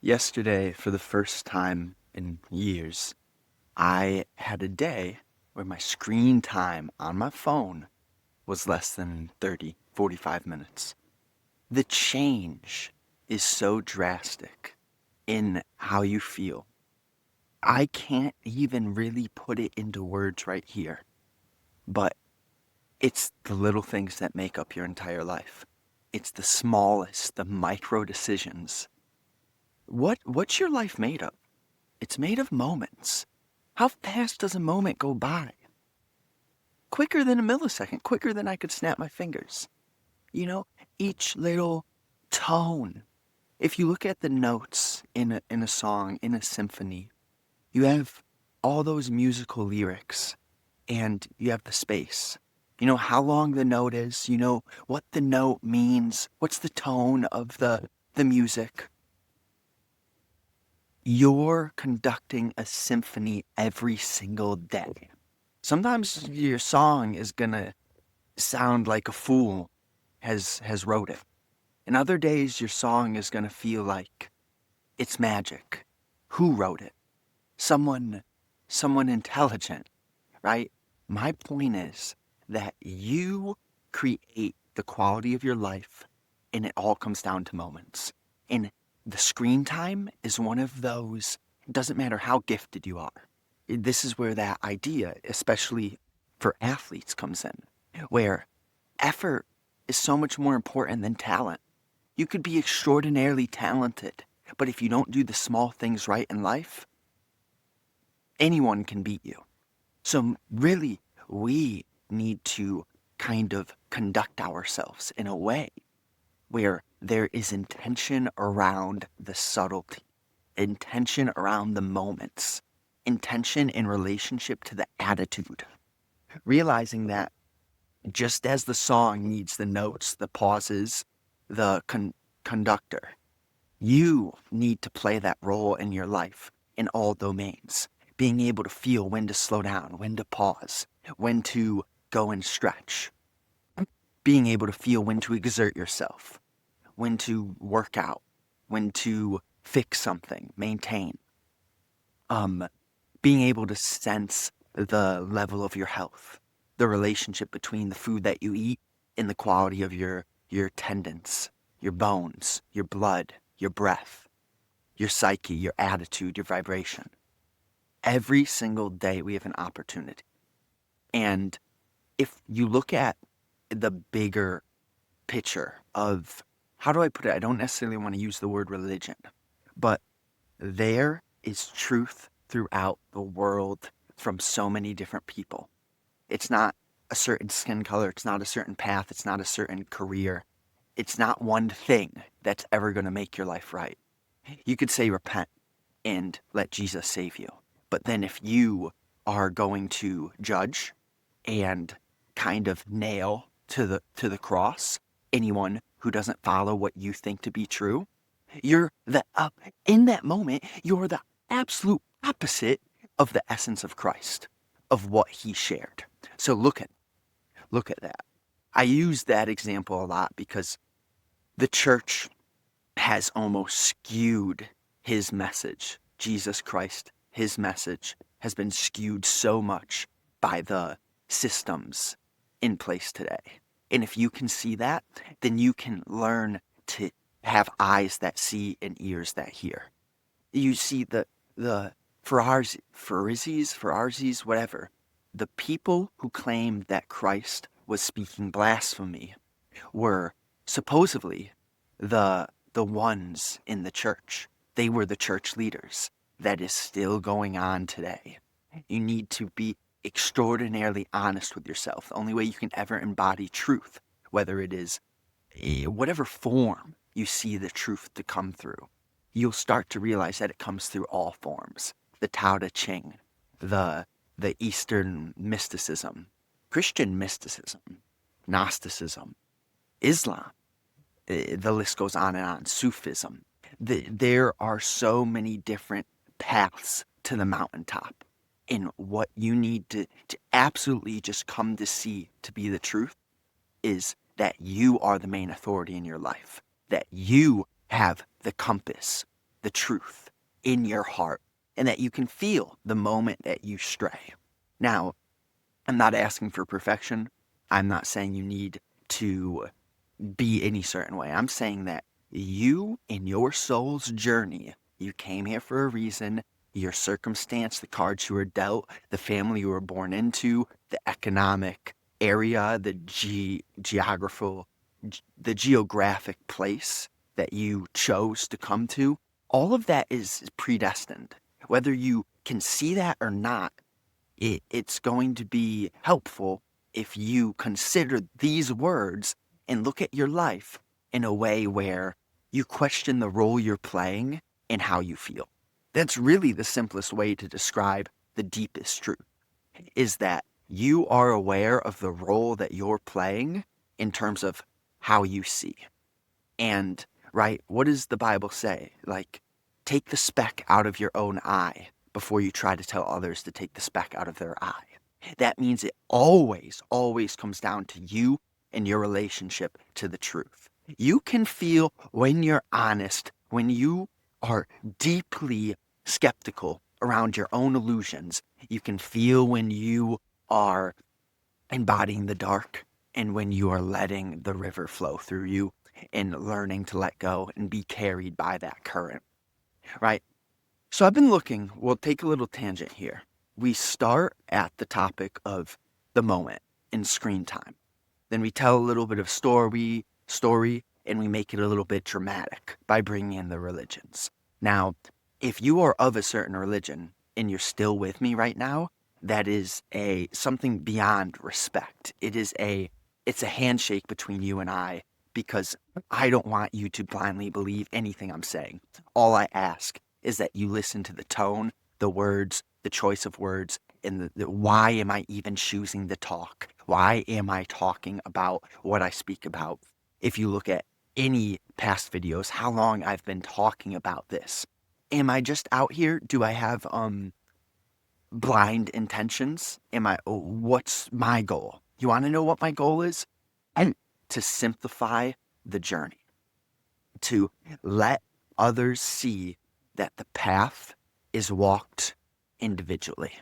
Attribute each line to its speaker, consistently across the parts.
Speaker 1: Yesterday, for the first time in years, I had a day where my screen time on my phone was less than 30, 45 minutes. The change is so drastic in how you feel. I can't even really put it into words right here, but it's the little things that make up your entire life. It's the smallest, the micro decisions. What's your life made of? It's made of moments. How fast does a moment go by? Quicker than a millisecond, quicker than I could snap my fingers. You know, each little tone. If you look at the notes in a song, in a symphony, you have all those musical lyrics and you have the space. You know how long the note is, you know what the note means, what's the tone of the music. You're conducting a symphony every single day. Sometimes your song is gonna sound like a fool has wrote it. And other days your song is gonna feel like it's magic. Who wrote it? Someone someone intelligent, right? My point is that you create the quality of your life and it all comes down to moments. And the screen time is one of those, it doesn't matter how gifted you are. This is where that idea, especially for athletes, comes in, where effort is so much more important than talent. You could be extraordinarily talented, but if you don't do the small things right in life, anyone can beat you. So, really, we need to kind of conduct ourselves in a way where there is intention around the subtlety, intention around the moments, intention in relationship to the attitude. Realizing that just as the song needs the notes, the pauses, the conductor, you need to play that role in your life in all domains. Being able to feel when to slow down, when to pause, when to go and stretch. Being able to feel when to exert yourself, when to work out, when to fix something, maintain. Um, Being able to sense the level of your health, the relationship between the food that you eat and the quality of your tendons, your bones, your blood, your breath, your psyche, your attitude, your vibration. Every single day we have an opportunity. And if you look at the bigger picture of, how do I put it? I don't necessarily want to use the word religion, but there is truth throughout the world from so many different people. It's not a certain skin color, it's not a certain path, it's not a certain career. It's not one thing that's ever going to make your life right. You could say repent and let Jesus save you. But then if you are going to judge and kind of nail to the cross anyone who doesn't follow what you think to be true, you're the in that moment, you're the absolute opposite of the essence of Christ, of what he shared. So look at that. I use that example a lot because the church has almost skewed his message. Jesus Christ, his message has been skewed so much by the systems in place today. And if you can see that, then you can learn to have eyes that see and ears that hear. You see the Pharisees, whatever, the people who claimed that Christ was speaking blasphemy were supposedly the ones in the church. They were the church leaders. That is still going on today. You need to be extraordinarily honest with yourself. The only way you can ever embody truth, whether it is whatever form you see the truth to come through, you'll start to realize that it comes through all forms. The Tao Te Ching, the Eastern mysticism, Christian mysticism, Gnosticism, Islam. The list goes on and on. Sufism. There are so many different paths to the mountaintop. And what you need to absolutely just come to see to be the truth is that you are the main authority in your life. That you have the compass the truth in your heart and that you can feel the moment that you stray. Now, I'm not asking for perfection. I'm not saying you need to be any certain way. I'm saying that you, in your soul's journey, you came here for a reason. Your circumstance, the cards you were dealt, the family you were born into, the economic area, the geographic place that you chose to come to, all of that is predestined. Whether you can see that or not, it's going to be helpful if you consider these words and look at your life in a way where you question the role you're playing and how you feel. That's really the simplest way to describe the deepest truth, is that you are aware of the role that you're playing in terms of how you see. And, right, what does the Bible say? Like, take the speck out of your own eye before you try to tell others to take the speck out of their eye. That means it always, always comes down to you and your relationship to the truth. You can feel when you're honest, when you are deeply skeptical around your own illusions. You can feel when you are embodying the dark and when you are letting the river flow through you and learning to let go and be carried by that current, right? So I've been looking, we'll take a little tangent here. We start at the topic of the moment and screen time. Then we tell a little bit of story, and we make it a little bit dramatic by bringing in the religions. Now, if you are of a certain religion and you're still with me right now, that is something beyond respect. It's a handshake between you and I, because I don't want you to blindly believe anything I'm saying. All I ask is that you listen to the tone, the words, the choice of words, and the why am I even choosing to talk? Why am I talking about what I speak about? If you look at any past videos, how long I've been talking about this. Am I just out here? Do I have blind intentions? What's my goal? You want to know what my goal is? And to simplify the journey, to let others see that the path is walked individually,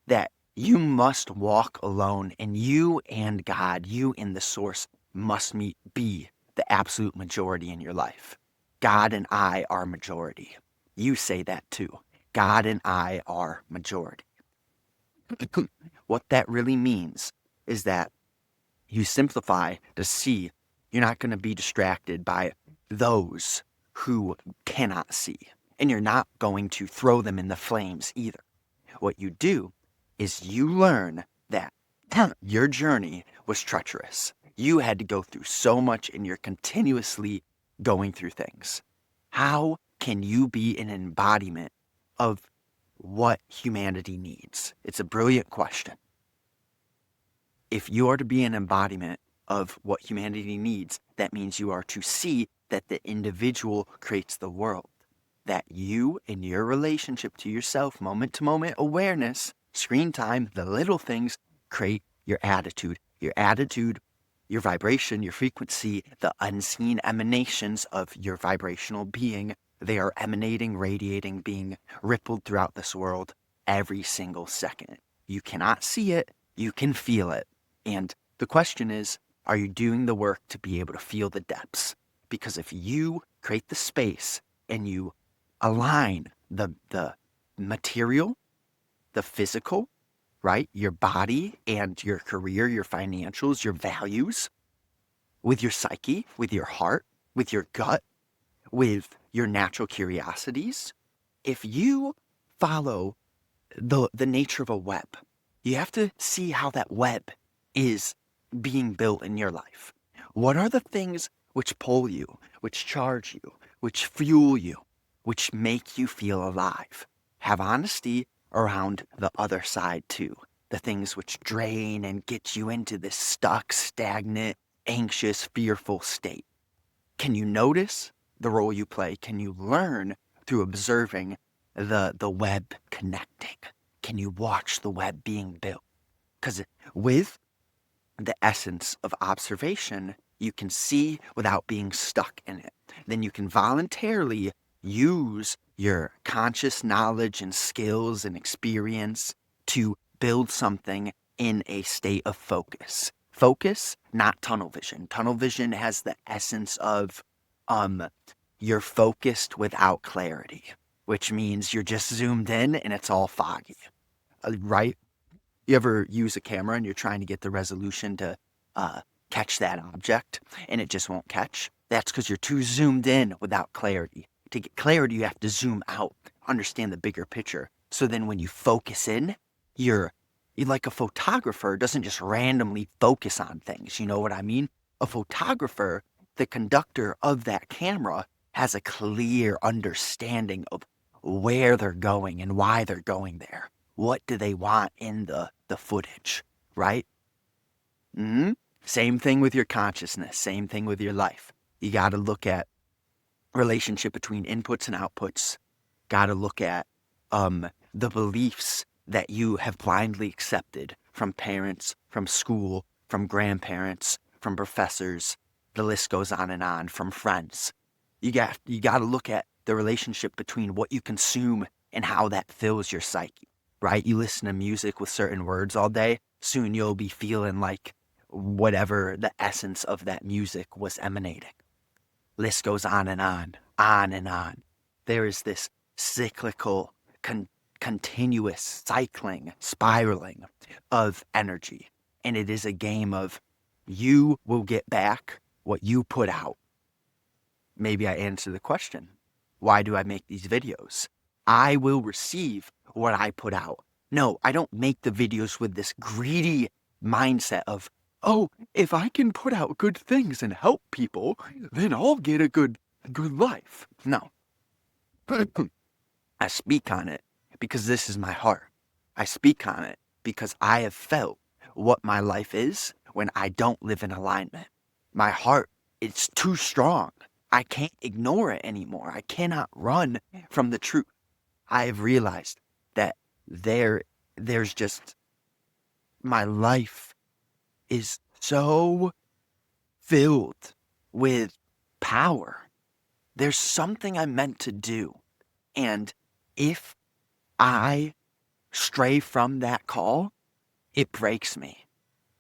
Speaker 1: that you must walk alone, and you and God, you and the source must be the absolute majority in your life. God and I are majority. You say that too. God and I are majority. What that really means is that you simplify to see you're not going to be distracted by those who cannot see. And you're not going to throw them in the flames either. What you do is you learn that your journey was treacherous. You had to go through so much and you're continuously going through things. How can you be an embodiment of what humanity needs? It's a brilliant question. If you are to be an embodiment of what humanity needs, that means you are to see that the individual creates the world. That you, in your relationship to yourself, moment to moment awareness, screen time, the little things, create your attitude. Your attitude, your vibration, your frequency, the unseen emanations of your vibrational being, they are emanating, radiating, being rippled throughout this world every single second. You cannot see it, you can feel it. And the question is, are you doing the work to be able to feel the depths? Because if you create the space and you align the material, the physical, right? Your body and your career, your financials, your values, with your psyche, with your heart, with your gut, with your natural curiosities. If you follow the nature of a web, you have to see how that web is being built in your life. What are the things which pull you, which charge you, which fuel you, which make you feel alive? Have honesty around the other side too. The things which drain and get you into this stuck, stagnant, anxious, fearful state. Can you notice the role you play? Can you learn through observing the web connecting? Can you watch the web being built? Because with the essence of observation, you can see without being stuck in it. Then you can voluntarily use your conscious knowledge and skills and experience to build something in a state of focus. Focus, not tunnel vision. Tunnel vision has the essence of you're focused without clarity, which means you're just zoomed in and it's all foggy, right? You ever use a camera and you're trying to get the resolution to catch that object and it just won't catch? That's because you're too zoomed in without clarity. To get clarity, you have to zoom out, understand the bigger picture. So then when you focus in, you're like a photographer doesn't just randomly focus on things. You know what I mean? A photographer, the conductor of that camera, has a clear understanding of where they're going and why they're going there. What do they want in the footage, right? Mm-hmm. Same thing with your consciousness. Same thing with your life. You got to look at relationship between inputs and outputs. Got to look at the beliefs that you have blindly accepted from parents, from school, from grandparents, from professors. The list goes on, from friends. You got to look at the relationship between what you consume and how that fills your psyche, right? You listen to music with certain words all day, soon you'll be feeling like whatever the essence of that music was emanating. List goes on and on. There is this cyclical, continuous cycling, spiraling of energy. And it is a game of you will get back what you put out. Maybe I answer the question. Why do I make these videos? I will receive what I put out. No, I don't make the videos with this greedy mindset of, oh, if I can put out good things and help people, then I'll get a good life. No. I speak on it because this is my heart. I speak on it because I have felt what my life is when I don't live in alignment. My heart, it's too strong. I can't ignore it anymore. I cannot run from the truth. I have realized that there's just, my life is so filled with power. There's something I'm meant to do. And if I stray from that call, it breaks me.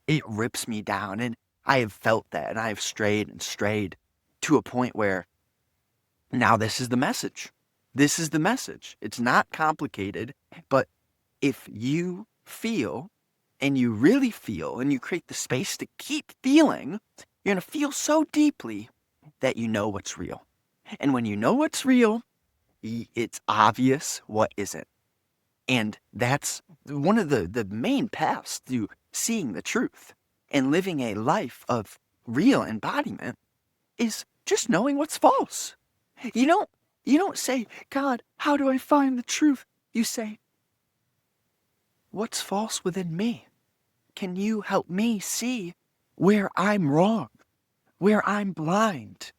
Speaker 1: It rips me down. And I have felt that. And I have strayed and strayed to a point where now this is the message. This is the message. It's not complicated. But if you feel, and you really feel, and you create the space to keep feeling, you're going to feel so deeply that you know what's real. And when you know what's real, it's obvious what isn't. And that's one of the main paths to seeing the truth and living a life of real embodiment is just knowing what's false. You don't say, God, how do I find the truth? You say, what's false within me? Can you help me see where I'm wrong, where I'm blind?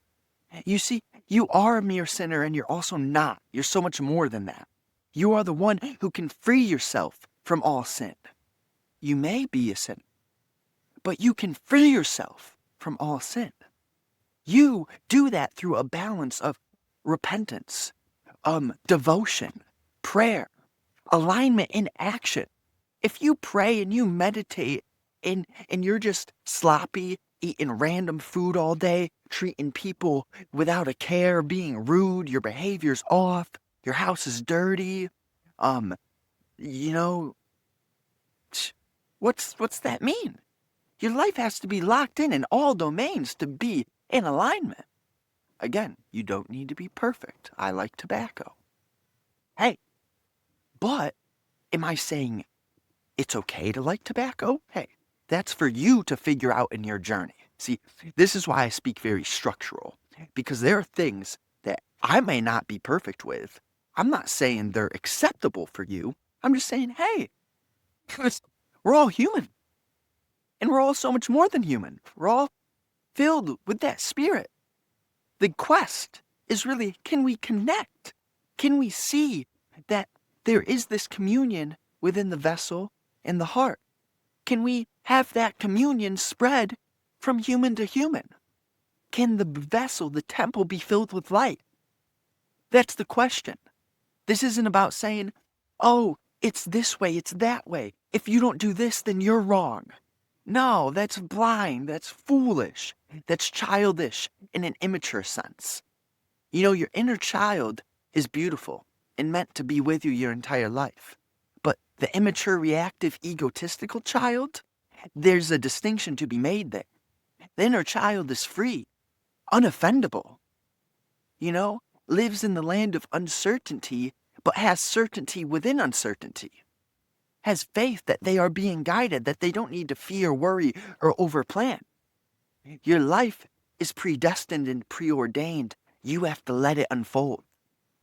Speaker 1: You see, you are a mere sinner and you're also not. You're so much more than that. You are the one who can free yourself from all sin. You may be a sinner, but you can free yourself from all sin. You do that through a balance of repentance, devotion, prayer, alignment in action. If you pray and you meditate and you're just sloppy, eating random food all day, treating people without a care, being rude, your behavior's off, your house is dirty, what's that mean? Your life has to be locked in all domains to be in alignment. Again, you don't need to be perfect. I like tobacco. Hey, but am I saying it's okay to like tobacco? Hey, that's for you to figure out in your journey. See, this is why I speak very structural, because there are things that I may not be perfect with. I'm not saying they're acceptable for you. I'm just saying, hey, we're all human. And we're all so much more than human. We're all filled with that spirit. The quest is really, can we connect? Can we see that there is this communion within the vessel and the heart? Can we have that communion spread from human to human? Can the vessel, the temple, be filled with light? That's the question. This isn't about saying, oh, it's this way, it's that way. If you don't do this, then you're wrong. No, that's blind, that's foolish, that's childish in an immature sense. You know, your inner child is beautiful and meant to be with you your entire life. But the immature, reactive, egotistical child, there's a distinction to be made there. The inner child is free, unoffendable, you know, lives in the land of uncertainty, but has certainty within uncertainty. Has faith that they are being guided, that they don't need to fear, worry, or overplan. Your life is predestined and preordained. You have to let it unfold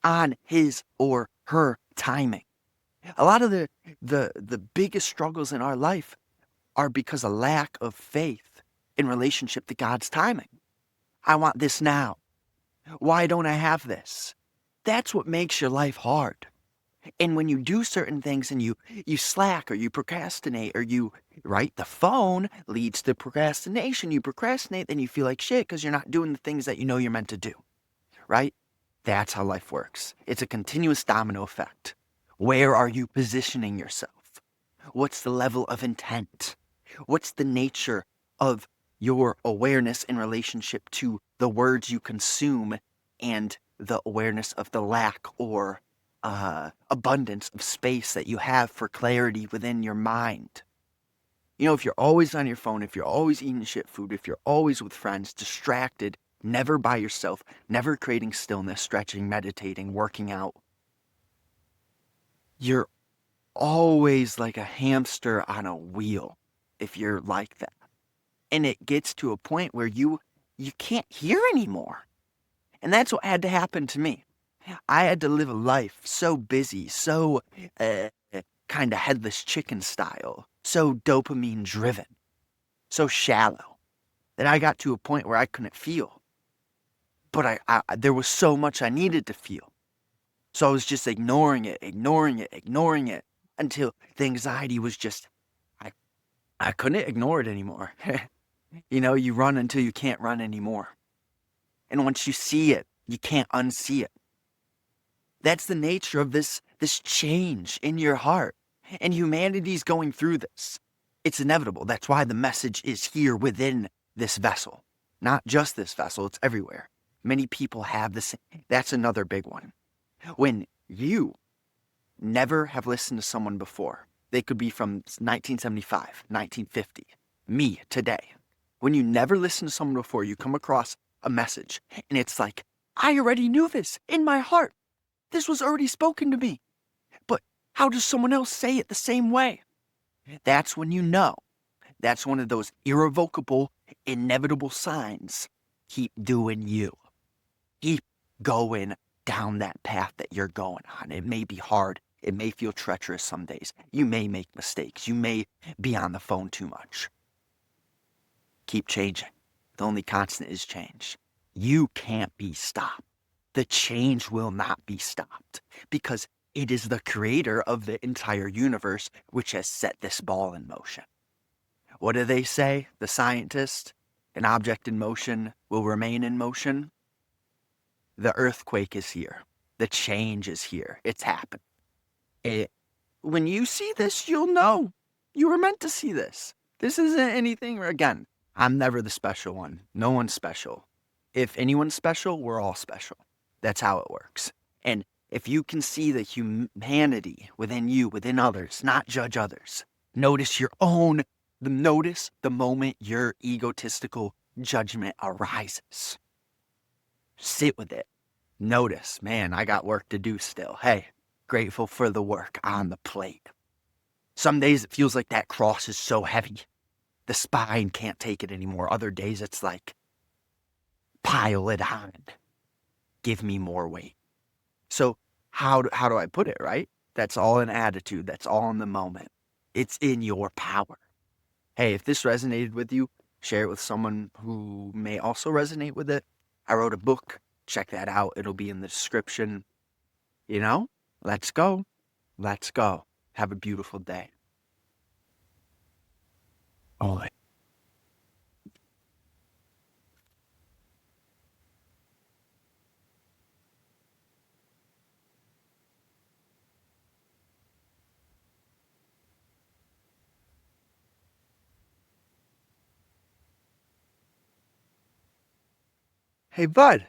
Speaker 1: on his or her timing. A lot of the biggest struggles in our life are because of lack of faith in relationship to God's timing. I want this now. Why don't I have this? That's what makes your life hard. And when you do certain things and you slack or you procrastinate or right, the phone leads to procrastination. You procrastinate, then you feel like shit because you're not doing the things that you know you're meant to do, right? That's how life works. It's a continuous domino effect. Where are you positioning yourself? What's the level of intent? What's the nature of your awareness in relationship to the words you consume and the awareness of the lack or abundance of space that you have for clarity within your mind? You know, if you're always on your phone, if you're always eating shit food, if you're always with friends, distracted, never by yourself, never creating stillness, stretching, meditating, working out, you're always like a hamster on a wheel if you're like that. And it gets to a point where you can't hear anymore. And that's what had to happen to me. I had to live a life so busy, so kind of headless chicken style, so dopamine driven, so shallow, that I got to a point where I couldn't feel. But there was so much I needed to feel. So I was just ignoring it until the anxiety was just, I couldn't ignore it anymore. You know, you run until you can't run anymore. And once you see it, you can't unsee it. That's the nature of this change in your heart. And humanity's going through this. It's inevitable. That's why the message is here within this vessel. Not just this vessel, it's everywhere. Many people have this. That's another big one. When you never have listened to someone before, they could be from 1975, 1950, me today. When you never listen to someone before, you come across a message and it's like, I already knew this in my heart. This was already spoken to me. But how does someone else say it the same way? That's when you know. That's one of those irrevocable, inevitable signs. Keep doing you. Keep going down that path that you're going on. It may be hard. It may feel treacherous some days. You may make mistakes. You may be on the phone too much. Keep changing. The only constant is change. You can't be stopped. The change will not be stopped because it is the creator of the entire universe which has set this ball in motion. What do they say, the scientists? An object in motion will remain in motion. The earthquake is here. The change is here. It's happened. When you see this, you'll know. You were meant to see this. This isn't anything, again, I'm never the special one. No one's special. If anyone's special, we're all special. That's how it works. And if you can see the humanity within you, within others, not judge others, notice your own, notice the moment your egotistical judgment arises. Sit with it. Notice, man, I got work to do still. Hey, grateful for the work on the plate. Some days it feels like that cross is so heavy. The spine can't take it anymore. Other days it's like, pile it on. Give me more weight. So how do I put it, right? That's all an attitude. That's all in the moment. It's in your power. Hey, if this resonated with you, share it with someone who may also resonate with it. I wrote a book. Check that out. It'll be in the description. You know, let's go. Let's go. Have a beautiful day. Oh, Hey, bud.